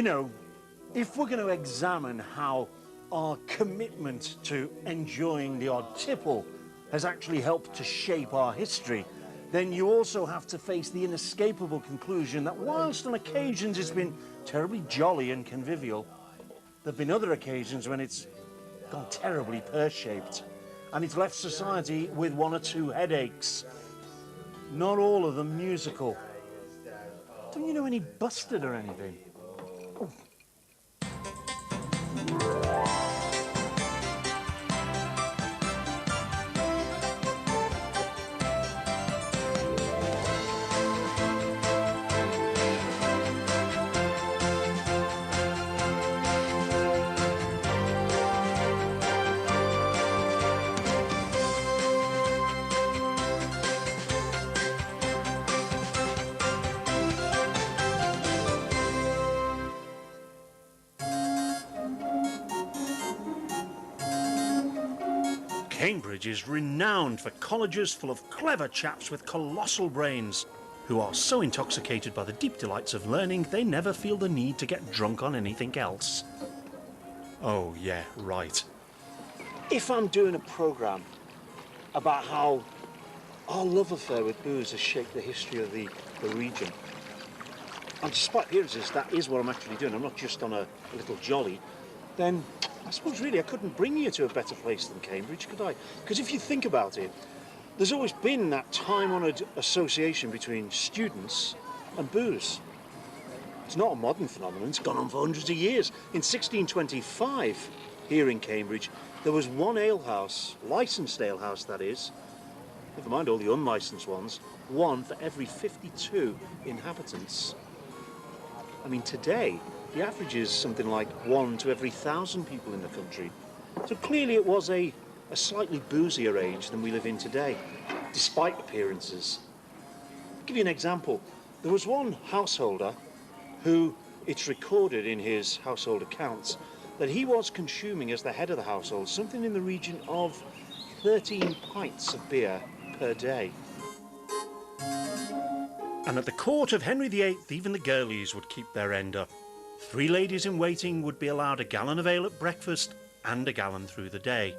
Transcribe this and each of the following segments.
know, if we're going to examine how our commitment to enjoying the odd tipple has actually helped to shape our history, then you also have to face the inescapable conclusion that whilst on occasions it's been terribly jolly and convivial, there have been other occasions when it's gone terribly pear-shaped and it's left society with one or two headaches. Not all of them musical. Don't you know any Busted or anything? Oh. Cambridge is renowned for colleges full of clever chaps with colossal brains who are so intoxicated by the deep delights of learning they never feel the need to get drunk on anything else. Oh yeah, right. If I'm doing a programme about how our love affair with booze has shaped the history of the region, and despite appearances that is what I'm actually doing, I'm not just on a little jolly, then I suppose really I couldn't bring you to a better place than Cambridge, could I? Because if you think about it, there's always been that time-honoured association between students and booze. It's not a modern phenomenon, it's gone on for hundreds of years. In 1625, here in Cambridge, there was one alehouse, licensed alehouse that is, never mind all the unlicensed ones, one for every 52 inhabitants. I mean, today, the average is something like 1 to every 1,000 people in the country. So clearly it was a slightly boozier age than we live in today, despite appearances. I'll give you an example. There was one householder who, it's recorded in his household accounts, that he was consuming as the head of the household something in the region of 13 pints of beer per day. And at the court of Henry VIII, even the girlies would keep their end up. 3 ladies in waiting would be allowed a gallon of ale at breakfast and a gallon through the day.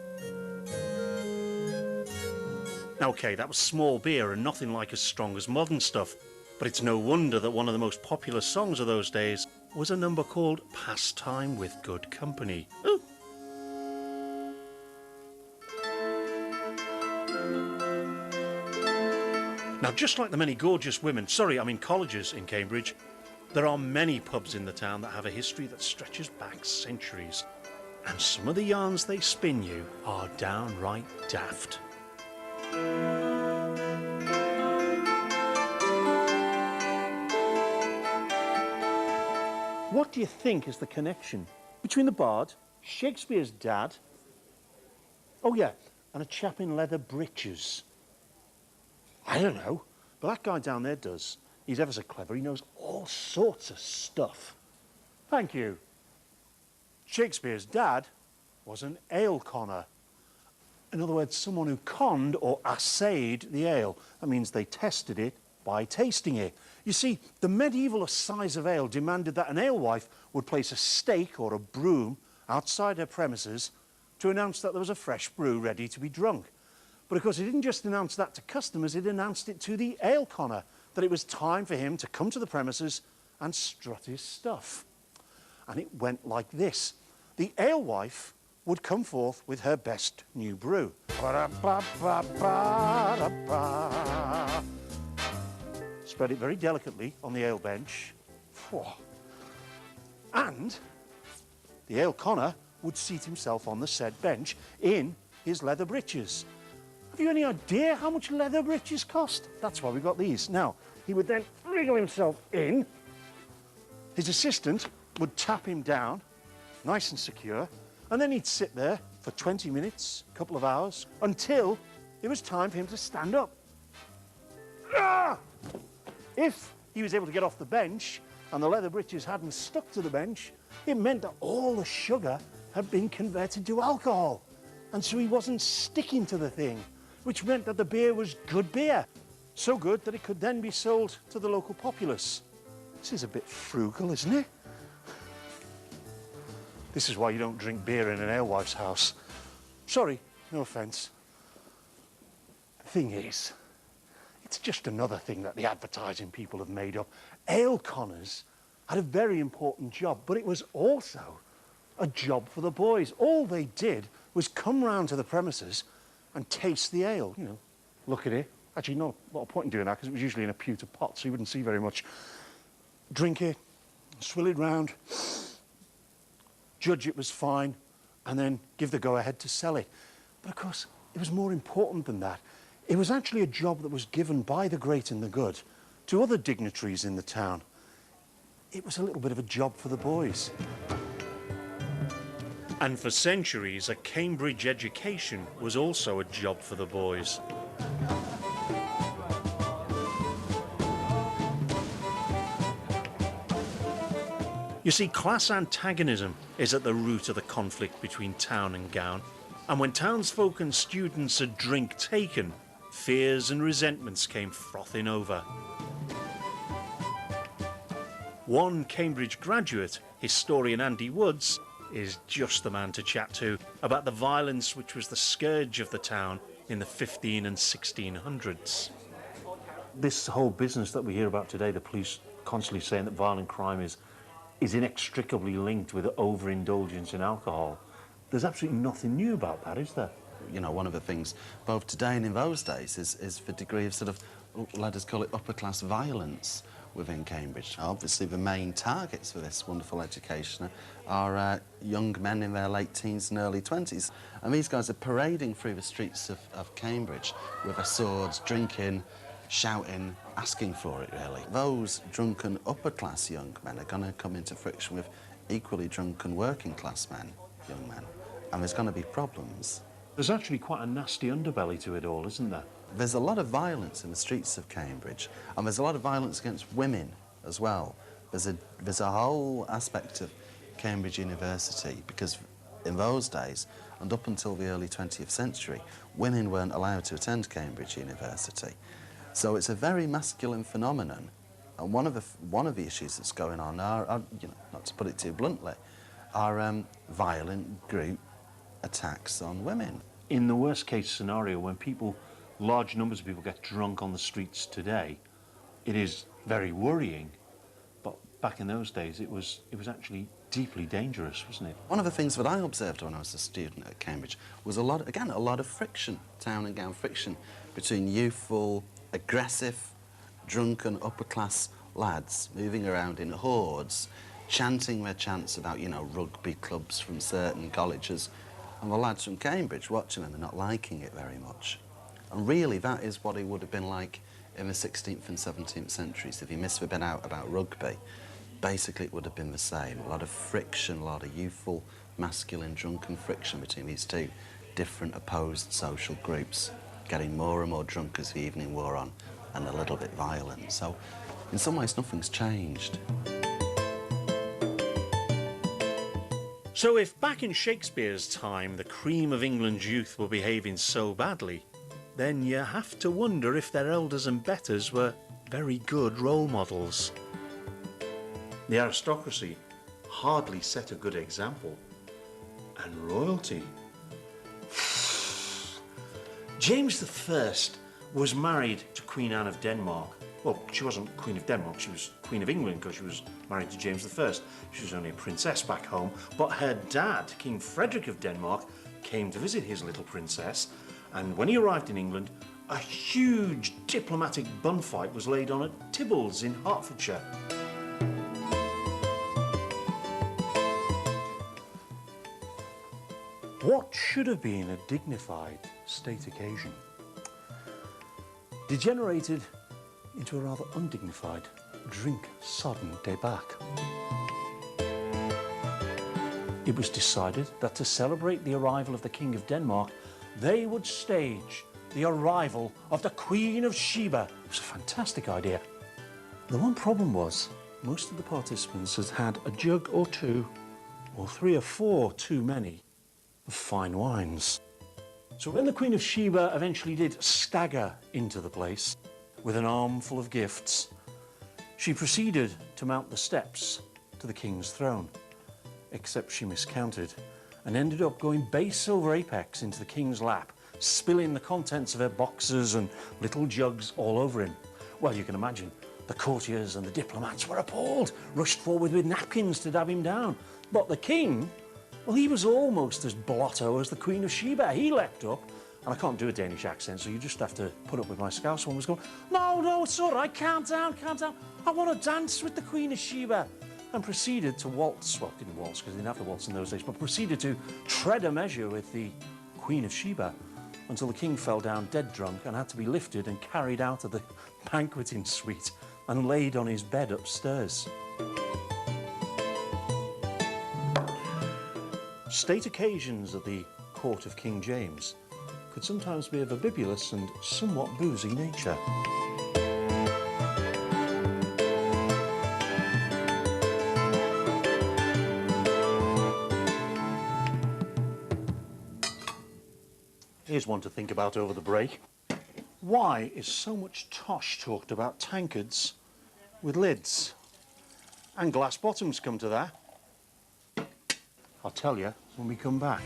Now, OK, that was small beer and nothing like as strong as modern stuff, but it's no wonder that one of the most popular songs of those days was a number called Pastime with Good Company. Ooh. Now, just like the many gorgeous women, colleges in Cambridge, there are many pubs in the town that have a history that stretches back centuries. And some of the yarns they spin you are downright daft. What do you think is the connection between the bard, Shakespeare's dad, oh yeah, and a chap in leather breeches? I don't know, but that guy down there does. He's ever so clever, he knows all sorts of stuff. Thank you. Shakespeare's dad was an ale conner. In other words, someone who conned or assayed the ale. That means they tested it by tasting it. You see, the medieval assize of ale demanded that an alewife would place a stake or a broom outside her premises to announce that there was a fresh brew ready to be drunk. But of course, it didn't just announce that to customers, it announced it to the ale conner, that it was time for him to come to the premises and strut his stuff. And it went like this. The alewife would come forth with her best new brew. Spread it very delicately on the ale bench. And the ale conner would seat himself on the said bench in his leather breeches. Have you any idea how much leather breeches cost? That's why we got these. Now, he would then wriggle himself in. His assistant would tap him down, nice and secure, and then he'd sit there for 20 minutes, a couple of hours, until it was time for him to stand up. If he was able to get off the bench and the leather breeches hadn't stuck to the bench, it meant that all the sugar had been converted to alcohol. And so he wasn't sticking to the thing, which meant that the beer was good beer. So good that it could then be sold to the local populace. This is a bit frugal, isn't it? This is why you don't drink beer in an alewife's house. Sorry, no offence. The thing is, it's just another thing that the advertising people have made up. Ale Connors had a very important job, but it was also a job for the boys. All they did was come round to the premises and taste the ale. You know, look at it. Actually, not a lot of point in doing that because it was usually in a pewter pot, so you wouldn't see very much. Drink it, swill it round, judge it was fine, and then give the go-ahead to sell it. But of course, it was more important than that. It was actually a job that was given by the great and the good to other dignitaries in the town. It was a little bit of a job for the boys. And for centuries, a Cambridge education was also a job for the boys. You see, class antagonism is at the root of the conflict between town and gown. And when townsfolk and students had drink taken, fears and resentments came frothing over. One Cambridge graduate, historian Andy Woods, is just the man to chat to about the violence which was the scourge of the town in the 15 and 1600s. This whole business that we hear about today, the police constantly saying that violent crime is inextricably linked with overindulgence in alcohol. There's absolutely nothing new about that, is there? You know, one of the things, both today and in those days, is the degree of sort of, let us call it upper-class violence within Cambridge. Obviously, the main targets for this wonderful education are young men in their late teens and early 20s. And these guys are parading through the streets of Cambridge with their swords, drinking, shouting, asking for it, really. Those drunken upper-class young men are going to come into friction with equally drunken working-class men, young men, and there's going to be problems. There's actually quite a nasty underbelly to it all, isn't there? There's a lot of violence in the streets of Cambridge, and there's a lot of violence against women as well. There's a whole aspect of Cambridge University, because in those days, and up until the early 20th century, women weren't allowed to attend Cambridge University. So it's a very masculine phenomenon, and one of the issues that's going on are you know, not to put it too bluntly, are violent group attacks on women. In the worst case scenario, when large numbers of people get drunk on the streets today, it is very worrying. But back in those days, it was actually deeply dangerous, wasn't it? One of the things that I observed when I was a student at Cambridge was a lot of friction, town and gown friction, between youthful, aggressive, drunken, upper-class lads moving around in hordes, chanting their chants about, you know, rugby clubs from certain colleges, and the lads from Cambridge watching them and not liking it very much. And really, that is what it would have been like in the 16th and 17th centuries. If you missed the bit out about rugby, basically it would have been the same. A lot of friction, a lot of youthful, masculine, drunken friction between these two different opposed social groups, getting more and more drunk as the evening wore on, and a little bit violent. So, in some ways, nothing's changed. So if back in Shakespeare's time the cream of England's youth were behaving so badly, then you have to wonder if their elders and betters were very good role models. The aristocracy hardly set a good example. And royalty. James I was married to Queen Anne of Denmark. Well, she wasn't Queen of Denmark, she was Queen of England because she was married to James I. She was only a princess back home, but her dad, King Frederick of Denmark, came to visit his little princess, and when he arrived in England, a huge diplomatic bun fight was laid on at Tibbles in Hertfordshire. What should have been a dignified state occasion degenerated into a rather undignified drink-sodden débâcle. It was decided that to celebrate the arrival of the King of Denmark, they would stage the arrival of the Queen of Sheba. It was a fantastic idea. The one problem was, most of the participants had had a jug or two, or 3 or 4 too many, of fine wines. So when the Queen of Sheba eventually did stagger into the place with an armful of gifts, she proceeded to mount the steps to the king's throne. except she miscounted and ended up going base over apex into the king's lap, spilling the contents of her boxes and little jugs all over him. Well, you can imagine, the courtiers and the diplomats were appalled, rushed forward with napkins to dab him down. But the king, well, he was almost as blotto as the Queen of Sheba. He leapt up, and I can't do a Danish accent, so you just have to put up with my Scouse one. Was going, no, it's all right, calm down. I want to dance with the Queen of Sheba. And proceeded to waltz, well, didn't waltz because they didn't have the waltz in those days, but proceeded to tread a measure with the Queen of Sheba until the king fell down dead drunk and had to be lifted and carried out of the banqueting suite and laid on his bed upstairs. State occasions at the court of King James could sometimes be of a bibulous and somewhat boozy nature. Here's one to think about over the break. Why is so much tosh talked about tankards with lids? And glass bottoms come to that. I'll tell you when we come back.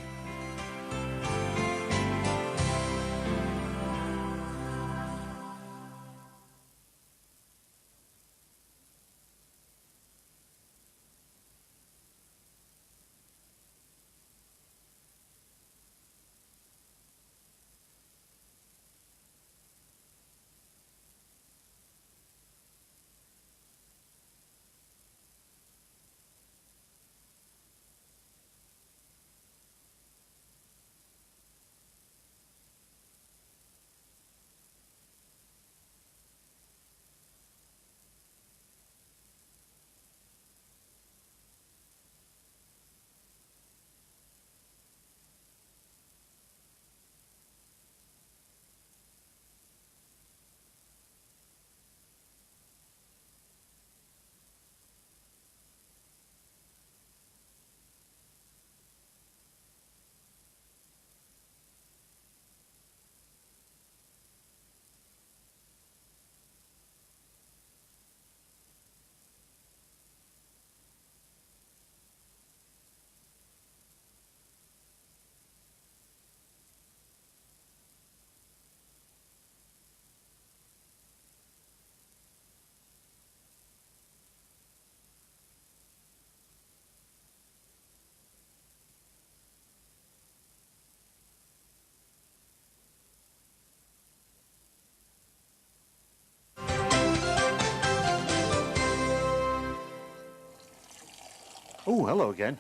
Oh, hello again.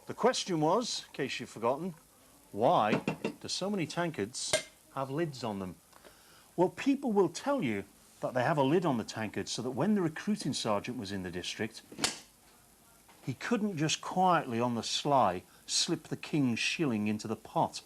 The question was, in case you've forgotten, why do so many tankards have lids on them? Well, people will tell you that they have a lid on the tankard so that when the recruiting sergeant was in the district, he couldn't just quietly on the sly slip the king's shilling into the pot.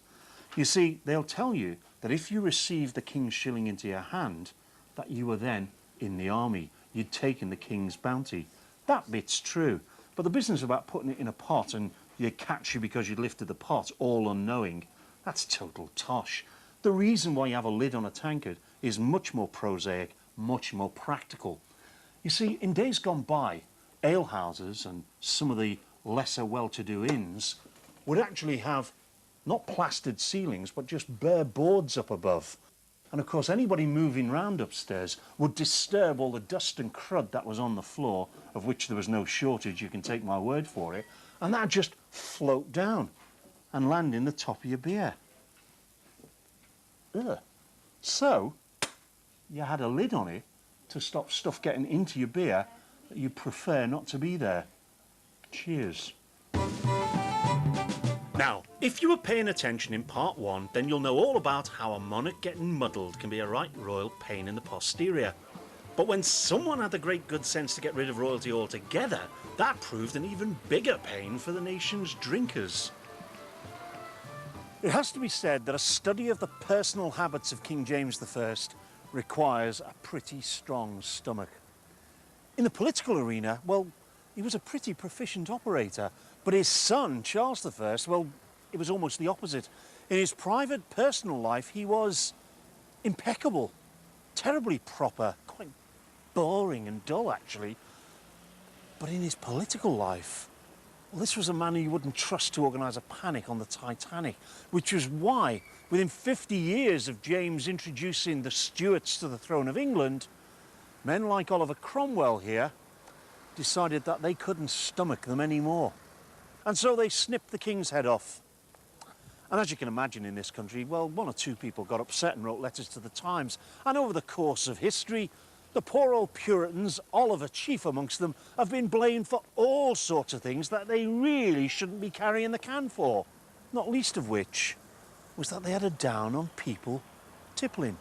You see, they'll tell you that if you received the king's shilling into your hand, that you were then in the army. You'd taken the king's bounty. That bit's true. But the business about putting it in a pot and you catch you because you lifted the pot, all unknowing, that's total tosh. The reason why you have a lid on a tankard is much more prosaic, much more practical. You see, in days gone by, alehouses and some of the lesser well-to-do inns would actually have not plastered ceilings, but just bare boards up above. And of course, anybody moving round upstairs would disturb all the dust and crud that was on the floor, of which there was no shortage, you can take my word for it, and that'd just float down and land in the top of your beer. Ugh. So, you had a lid on it to stop stuff getting into your beer that you prefer not to be there. Cheers. Now, if you were paying attention in part one, then you'll know all about how a monarch getting muddled can be a right royal pain in the posterior. But when someone had the great good sense to get rid of royalty altogether, that proved an even bigger pain for the nation's drinkers. It has to be said that a study of the personal habits of King James I requires a pretty strong stomach. In the political arena, well, he was a pretty proficient operator, but his son, Charles I, well, it was almost the opposite. In his private, personal life, he was impeccable, terribly proper, quite boring and dull, actually. But in his political life, Well, this was a man who you wouldn't trust to organise a panic on the Titanic, which was why, within 50 years of James introducing the Stuarts to the throne of England, men like Oliver Cromwell here decided that they couldn't stomach them anymore. And so they snipped the king's head off. And as you can imagine in this country, well, one or two people got upset and wrote letters to the Times. And over the course of history, the poor old Puritans, Oliver chief amongst them, have been blamed for all sorts of things that they really shouldn't be carrying the can for. Not least of which was that they had a down on people tippling.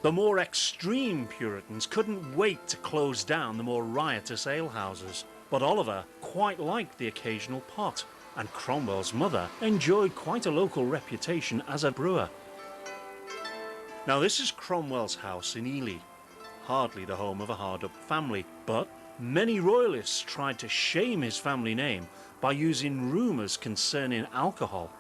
The more extreme Puritans couldn't wait to close down the more riotous alehouses. But Oliver quite liked the occasional pot, and Cromwell's mother enjoyed quite a local reputation as a brewer. Now this is Cromwell's house in Ely. Hardly the home of a hard-up family, but many royalists tried to shame his family name by using rumours concerning alcohol.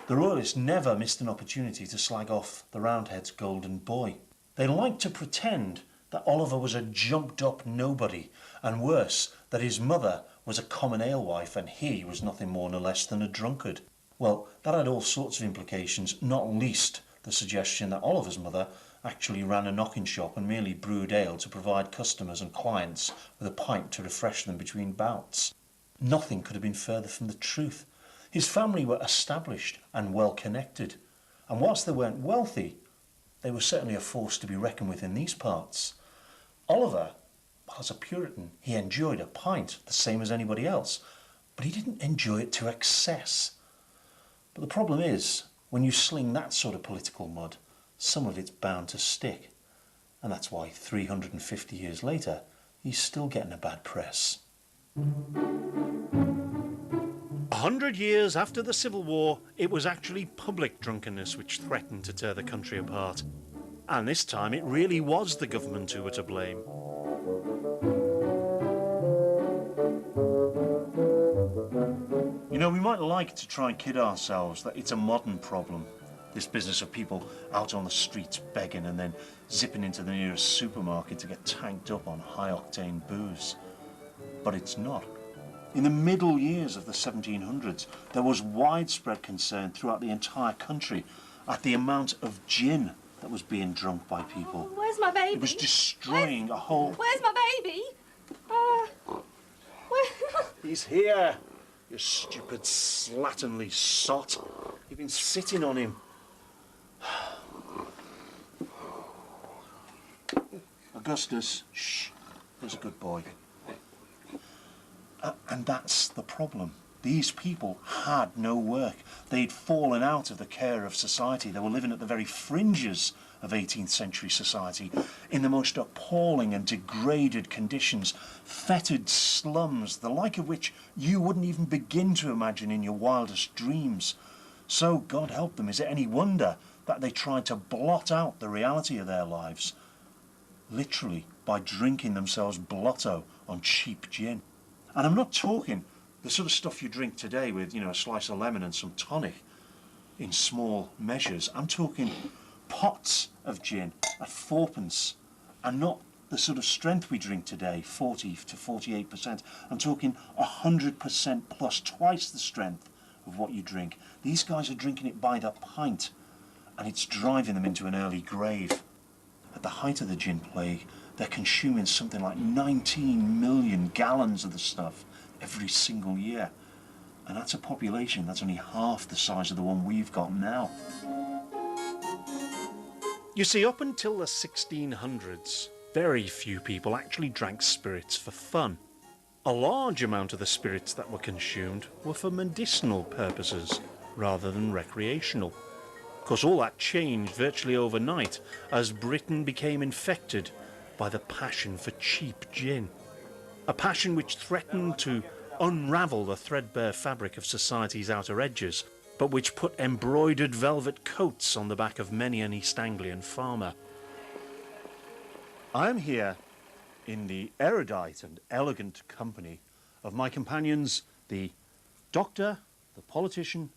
The royalists never missed an opportunity to slag off the Roundheads' golden boy. They liked to pretend that Oliver was a jumped-up nobody, and worse, that his mother was a common alewife and he was nothing more nor less than a drunkard. Well, that had all sorts of implications, not least the suggestion that Oliver's mother actually ran a knocking shop and merely brewed ale to provide customers and clients with a pint to refresh them between bouts. Nothing could have been further from the truth. His family were established and well connected, and whilst they weren't wealthy, they were certainly a force to be reckoned with in these parts. Oliver, as a Puritan, he enjoyed a pint, the same as anybody else, but he didn't enjoy it to excess. But the problem is, when you sling that sort of political mud, some of it's bound to stick. And that's why 350 years later, he's still getting a bad press. 100 years after the Civil War, it was actually public drunkenness which threatened to tear the country apart. And this time it really was the government who were to blame. You know, we might like to try and kid ourselves that it's a modern problem, this business of people out on the streets begging and then zipping into the nearest supermarket to get tanked up on high-octane booze. But it's not. In the middle years of the 1700s, there was widespread concern throughout the entire country at the amount of gin that was being drunk by people. Oh, where's my baby? It was destroying a whole... Where's my baby? Where... He's here, you stupid, slatternly sot. You've been sitting on him. Augustus, shh, there's a good boy. And that's the problem. These people had no work. They'd fallen out of the care of society. They were living at the very fringes of 18th century society in the most appalling and degraded conditions, fetid slums, the like of which you wouldn't even begin to imagine in your wildest dreams. So, God help them, is it any wonder that they tried to blot out the reality of their lives, literally by drinking themselves blotto on cheap gin? And I'm not talking the sort of stuff you drink today with, you know, a slice of lemon and some tonic in small measures. I'm talking pots of gin at 4p, and not the sort of strength we drink today, 40 to 48%. I'm talking 100% plus, twice the strength of what you drink. These guys are drinking it by the pint, and it's driving them into an early grave. At the height of the gin plague, they're consuming something like 19 million gallons of the stuff every single year. And that's a population that's only half the size of the one we've got now. You see, up until the 1600s, very few people actually drank spirits for fun. A large amount of the spirits that were consumed were for medicinal purposes rather than recreational. Of course, all that changed virtually overnight as Britain became infected by the passion for cheap gin. A passion which threatened to unravel the threadbare fabric of society's outer edges, but which put embroidered velvet coats on the back of many an East Anglian farmer. I am here in the erudite and elegant company of my companions, the doctor, the politician,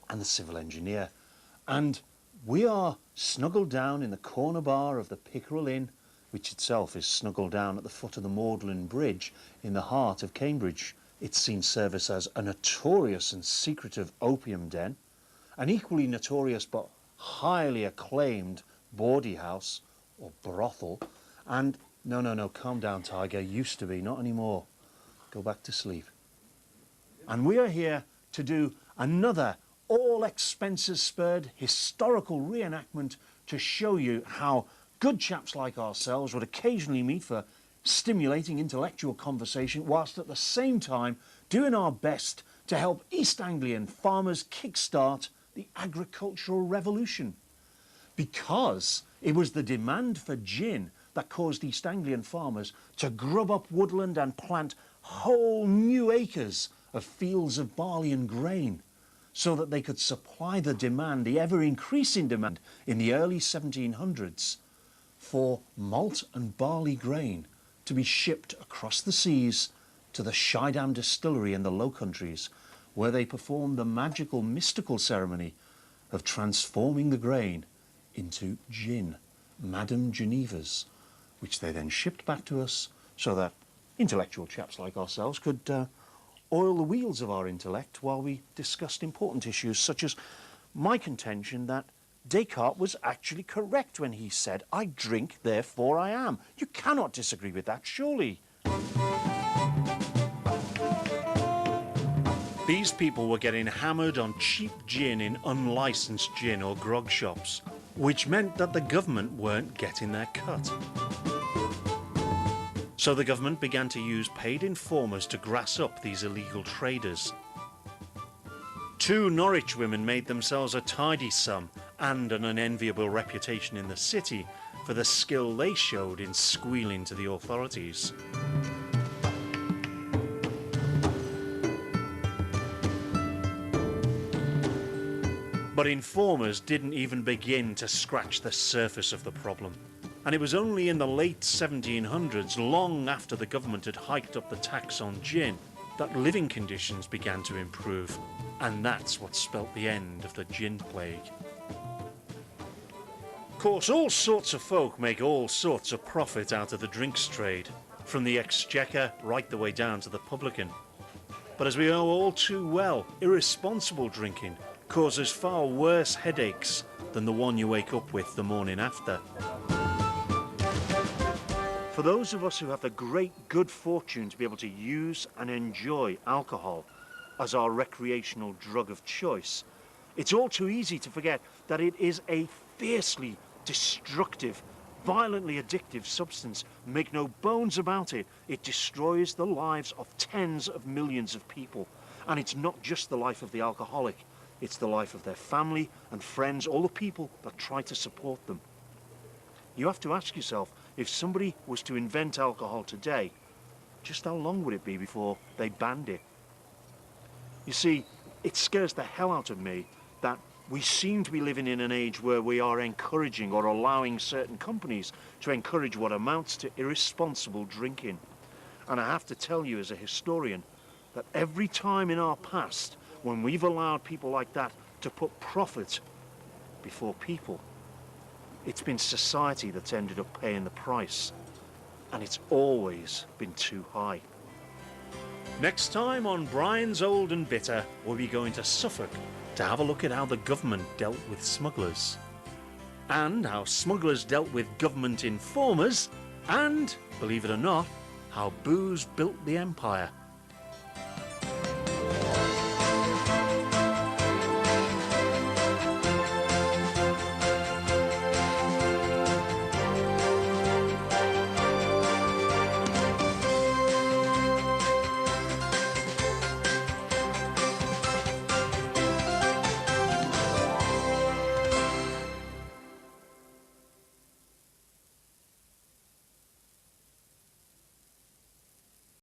and the civil engineer. And we are snuggled down in the corner bar of the Pickerel Inn which itself is snuggled down at the foot of the Magdalen Bridge in the heart of Cambridge. It's seen service as a notorious and secretive opium den, an equally notorious but highly acclaimed bawdy house or brothel, and no, calm down, Tiger, used to be, not anymore. Go back to sleep. And we are here to do another all expenses spared historical reenactment to show you how good chaps like ourselves would occasionally meet for stimulating intellectual conversation, whilst at the same time doing our best to help East Anglian farmers kickstart the agricultural revolution. Because it was the demand for gin that caused East Anglian farmers to grub up woodland and plant whole new acres of fields of barley and grain, so that they could supply the demand, the ever-increasing demand in the early 1700s for malt and barley grain to be shipped across the seas to the Schiedam distillery in the Low Countries, where they performed the magical, mystical ceremony of transforming the grain into gin, Madame Geneva's, which they then shipped back to us so that intellectual chaps like ourselves could oil the wheels of our intellect while we discussed important issues such as my contention that Descartes was actually correct when he said, "I drink, therefore I am." You cannot disagree with that, surely. These people were getting hammered on cheap gin in unlicensed gin or grog shops, which meant that the government weren't getting their cut. So the government began to use paid informers to grass up these illegal traders. 2 Norwich women made themselves a tidy sum and an unenviable reputation in the city for the skill they showed in squealing to the authorities. But informers didn't even begin to scratch the surface of the problem. And it was only in the late 1700s, long after the government had hiked up the tax on gin, that living conditions began to improve. And that's what spelt the end of the gin plague. Of course, all sorts of folk make all sorts of profit out of the drinks trade, from the exchequer right the way down to the publican. But as we know all too well, irresponsible drinking causes far worse headaches than the one you wake up with the morning after. For those of us who have the great good fortune to be able to use and enjoy alcohol as our recreational drug of choice, it's all too easy to forget that it is a fiercely destructive, violently addictive substance. Make no bones about it, it destroys the lives of tens of millions of people. And it's not just the life of the alcoholic, it's the life of their family and friends, all the people that try to support them. You have to ask yourself, if somebody was to invent alcohol today, just how long would it be before they banned it? You see, it scares the hell out of me that we seem to be living in an age where we are encouraging or allowing certain companies to encourage what amounts to irresponsible drinking. And I have to tell you as a historian that every time in our past when we've allowed people like that to put profit before people, it's been society that's ended up paying the price, and it's always been too high. Next time on Bryan's Old and Bitter, we'll be going to Suffolk to have a look at how the government dealt with smugglers, and how smugglers dealt with government informers, and, believe it or not, how booze built the empire.